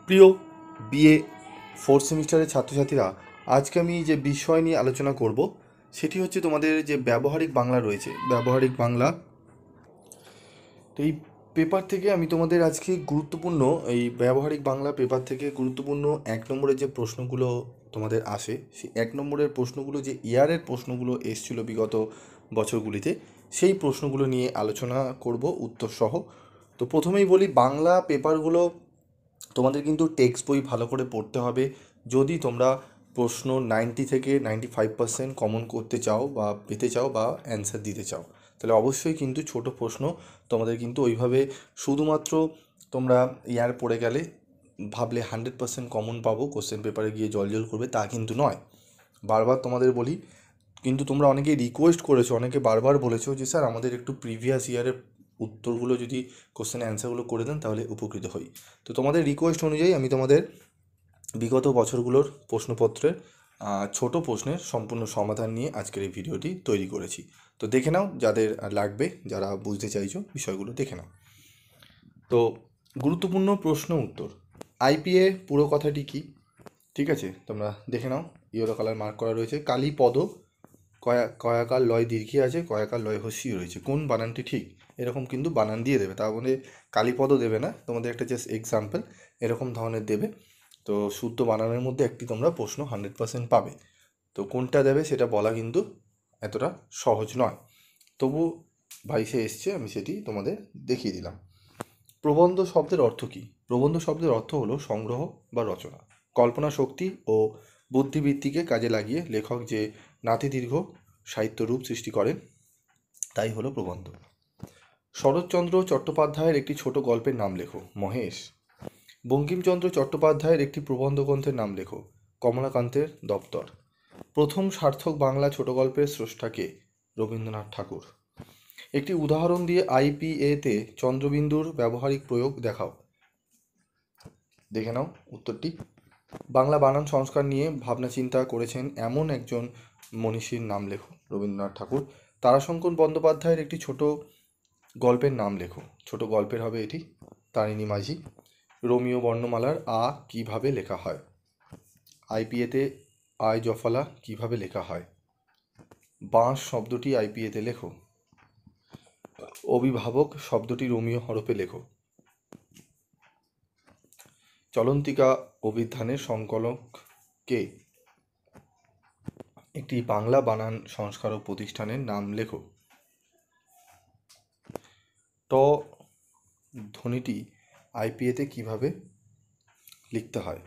প্রিয় BA fourth সেমিস্টারের ছাত্রছাত্রীরা, আজকে আমি যে বিষয় নিয়ে আলোচনা করব সেটি হচ্ছে তোমাদের যে ব্যবহারিক বাংলা রয়েছে, ব্যবহারিক বাংলা। তো এই পেপার থেকে আমি তোমাদের আজকে গুরুত্বপূর্ণ, এই ব্যবহারিক বাংলা পেপার থেকে গুরুত্বপূর্ণ 1 নম্বরের যে প্রশ্নগুলো তোমাদের আসে, সেই 1 নম্বরের প্রশ্নগুলো, যে ইয়ারের প্রশ্নগুলো এসছিল বিগত বছরগুলিতে, সেই প্রশ্নগুলো নিয়ে আলোচনা করব উত্তর সহ। তো প্রথমেই বলি, বাংলা পেপারগুলো তোমাদের কিন্তু টেক্সট বই ভালো করে পড়তে হবে। যদি তোমরা প্রশ্ন 90 থেকে 95% কমন করতে চাও বা পেতে চাও বা অ্যান্সার দিতে চাও, তাহলে অবশ্যই কিন্তু ছোট প্রশ্ন তোমাদের কিন্তু ওইভাবে শুধুমাত্র তোমরা ইয়ার পড়ে গেলে ভাবলে 100% কমন পাবো, কোশ্চেন পেপারে গিয়ে জল করবে, তা কিন্তু নয়। বারবার তোমাদের বলি, কিন্তু তোমরা অনেকেই রিকোয়েস্ট করেছো, অনেকে বারবার বলেছো যে স্যার আমাদের একটু প্রিভিয়াস ইয়ারের উত্তরগুলো যদি কোশ্চেন অ্যান্সারগুলো করে দেন তাহলে উপকৃত হই। তো তোমাদের রিকোয়েস্ট অনুযায়ী আমি তোমাদের বিগত বছরগুলোর প্রশ্নপত্রের ছোট প্রশ্নের সম্পূর্ণ সমাধান নিয়ে আজকের এই ভিডিওটি তৈরি করেছি। তো দেখে নাও, যাদের লাগবে, যারা বুঝতে চাইছো বিষয়গুলো দেখে নাও। তো গুরুত্বপূর্ণ প্রশ্ন উত্তর, আইপিএ পুরো কথাটি কি, ঠিক আছে, তোমরা দেখে নাও। ইয়েলো কালার মার্ক করা রয়েছে। কালীপদ, কয়াকার লয় দীর্ঘী আছে, কয়াকার লয় হস্যি রয়েছে, কোন বানানটি ঠিক, এরকম কিন্তু বানান দিয়ে দেবে। তার মধ্যে কালীপদও দেবে না, তোমাদের একটা জাস্ট এক্সাম্পল এরকম ধরনের দেবে। তো শুদ্ধ বানানের মধ্যে একটি তোমরা প্রশ্ন 100% পাবে। তো কোনটা দেবে সেটা বলা কিন্তু এতটা সহজ নয়, তবু ভাইসে এসছে, আমি সেটি তোমাদের দেখিয়ে দিলাম। প্রবন্ধ শব্দের অর্থ কী? প্রবন্ধ শব্দের অর্থ হলো সংগ্রহ বা রচনা। কল্পনা শক্তি ও বুদ্ধিবৃত্তিকে কাজে লাগিয়ে লেখক যে নাতিদীর্ঘ সাহিত্য রূপ সৃষ্টি করেন, তাই হলো প্রবন্ধ। শরৎচন্দ্র চট্টোপাধ্যায়ের একটি ছোট গল্পের নাম লেখো। মহেশ। বঙ্কিমচন্দ্র চট্টোপাধ্যায়ের একটি প্রবন্ধ গ্রন্থের নাম লেখো। কমলাকান্তের দপ্তর। প্রথম সার্থক বাংলা ছোট গল্পের স্রষ্টাকে? রবীন্দ্রনাথ ঠাকুর। একটি উদাহরণ দিয়ে আইপিএতে চন্দ্রবিন্দুর ব্যবহারিক প্রয়োগ দেখাও। দেখে নাও উত্তরটি। বাংলা বানান সংস্কার নিয়ে ভাবনা চিন্তা করেছেন এমন একজন মনীষীর নাম লেখো। রবীন্দ্রনাথ ঠাকুর। তারাশঙ্কর বন্দ্যোপাধ্যায়ের একটি ছোট গল্পের নাম লেখো। ছোট গল্পের হবে এটি। তারিণী মাঝি। রোমিও বর্ণমালার আ কিভাবে লেখা হয়? আইপিএতে আয় জফলা কিভাবে লেখা হয়? বাঁশ শব্দটি আইপিএতে লেখো। অভিভাবক শব্দটি রোমিও হরফে লেখো। চলন্তিকা অভিধানের সংকলক কে? একটি বাংলা বানান সংস্কারক প্রতিষ্ঠানের নাম লেখো। ট ধ্বনিটি আইপিএতে কিভাবে লিখতে হয়?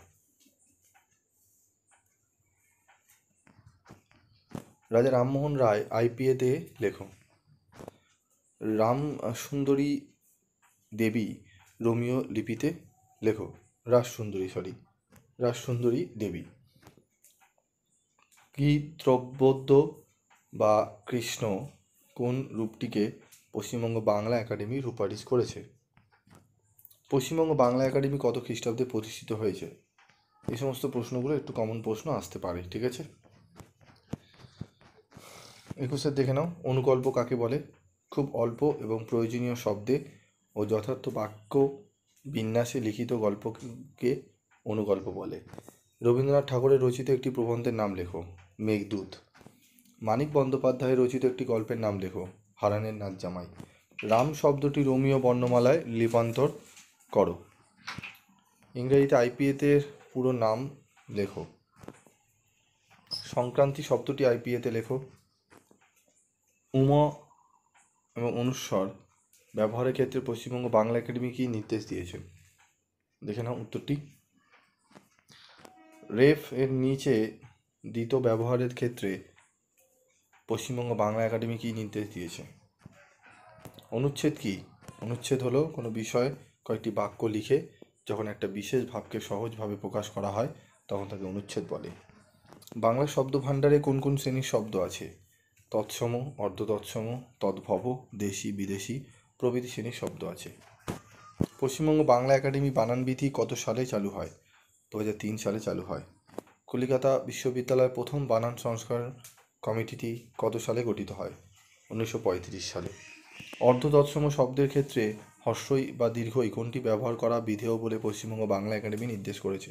রাজা রামমোহন রায় আইপিএতে লেখো। রাম সুন্দরী দেবী রোমিও লিপিতে লেখো। রাসসুন্দরী দেবী। কি দ্রব্যোদ্য বা কৃষ্ণ কোন রূপটিকে পশ্চিমবঙ্গ বাংলা একাডেমি সুপারিশ করেছে? পশ্চিমবঙ্গ বাংলা একাডেমি কত খ্রিস্টাব্দে প্রতিষ্ঠিত হয়েছে? এই সমস্ত প্রশ্নগুলো একটু কমন প্রশ্ন আসতে পারে, ঠিক আছে। 21 দেখে নাও, অনুগল্প কাকে বলে? খুব অল্প এবং প্রয়োজনীয় শব্দে ও যথার্থ বাক্য বিন্যাসে লিখিত গল্পকে অনুগল্প বলে। রবীন্দ্রনাথ ঠাকুরের রচিত একটি প্রবন্ধের নাম লেখো। মেঘদূত। মানিক বন্দ্যোপাধ্যায়ের রচিত একটি গল্পের নাম লেখো। হারানের নাচ জামাই। রাম শব্দটি রোমিও বর্ণমালায় লিপান্তর করো। ইংরেজিতে আইপিএতে পুরো নাম লেখো। সংক্রান্তি শব্দটি আইপিএতে লেখো। উম এবং অনুস্বর ব্যবহারের ক্ষেত্রে পশ্চিমবঙ্গ বাংলা একাডেমি কী নির্দেশ দিয়েছে? দেখে নাও উত্তরটি। রেফ এর নিচে দ্বিত ব্যবহারের ক্ষেত্রে পশ্চিমবঙ্গ বাংলা একাডেমি কী নির্দেশ দিয়েছে? অনুচ্ছেদ কি? অনুচ্ছেদ হলো কোনো বিষয়ে কয়েকটি বাক্য লিখে যখন একটা বিশেষ ভাবকে সহজভাবে প্রকাশ করা হয় তখন তাকে অনুচ্ছেদ বলে। বাংলা শব্দ ভাণ্ডারে কোন কোন শ্রেণীর শব্দ আছে? তৎসম, অর্ধতৎসম, তদ্ভব, দেশি, বিদেশি প্রভৃতি শ্রেণীর শব্দ আছে। পশ্চিমবঙ্গ বাংলা একাডেমি বানানবিধি কত সালে চালু হয়? 2003 সালে চালু হয়। কলিকাতা বিশ্ববিদ্যালয়ের প্রথম বানান সংস্কার কমিটিটি কত সালে গঠিত হয়? 1935 সালে। অর্ধতৎসম শব্দের ক্ষেত্রে হর্ষই বা দীর্ঘই কোনটি ব্যবহার করা বিধেয় বলে পশ্চিমবঙ্গ বাংলা একাডেমি নির্দেশ করেছে?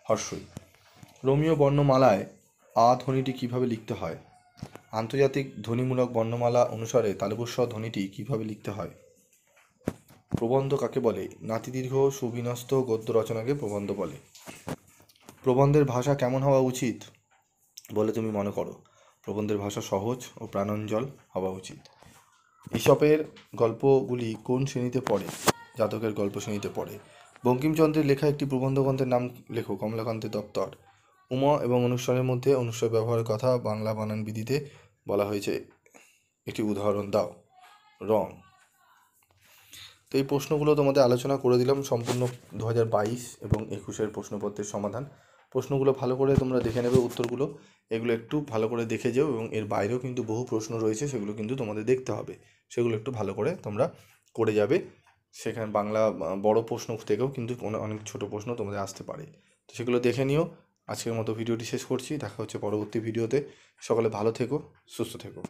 হর্ষই। রোমীয় বর্ণমালায় আ ধ্বনিটি কিভাবে লিখতে হয়? আন্তর্জাতিক ধ্বনিমূলক বর্ণমালা অনুসারে তালব্য ধ্বনিটি কিভাবে লিখতে হয়? প্রবন্ধ কাকে বলে? নাতিদীর্ঘ সুবিন্যস্ত গদ্য রচনাকে প্রবন্ধ বলে। প্রবন্ধের ভাষা কেমন হওয়া উচিত বলে তুমি মনে করো? প্রবন্ধের ভাষা সহজ ও প্রাণঞ্জল হওয়া উচিত। ঈশপের গল্পগুলি কোন শ্রেণীতে পড়ে? জাতকের গল্প শ্রেণীতে পড়ে। বঙ্কিমচন্দ্রের লেখা একটি প্রবন্ধ গ্রন্থের নাম লেখো। কমলাকান্তের দপ্তর। উমা এবং অনুষ্ঠানের মধ্যে অনুস্বার ব্যবহারের কথা বাংলা বানান বিধিতে বলা হয়েছে, একটি উদাহরণ দাও। রং। তো এই প্রশ্নগুলো তোমাদের আলোচনা করে দিলাম, সম্পূর্ণ 2022 এবং 21-এর প্রশ্নপত্রের সমাধান। প্রশ্নগুলো ভালো করে তোমরা দেখে নেবে, উত্তরগুলো এগুলো একটু ভালো করে দেখে যাও, এবং এর বাইরেও কিন্তু বহু প্রশ্ন রয়েছে, সেগুলো কিন্তু তোমাদের দেখতে হবে, সেগুলো একটু ভালো করে তোমরা করে যাবে। সেখানে বাংলা বড় প্রশ্ন থেকেও কিন্তু অনেক ছোট প্রশ্ন তোমাদের আসতে পারে, তো সেগুলো দেখে নিও। আজকের মতো ভিডিওটি শেষ করছি, দেখা হচ্ছে পরবর্তী ভিডিওতে। সকলে ভালো থেকো, সুস্থ থেকো।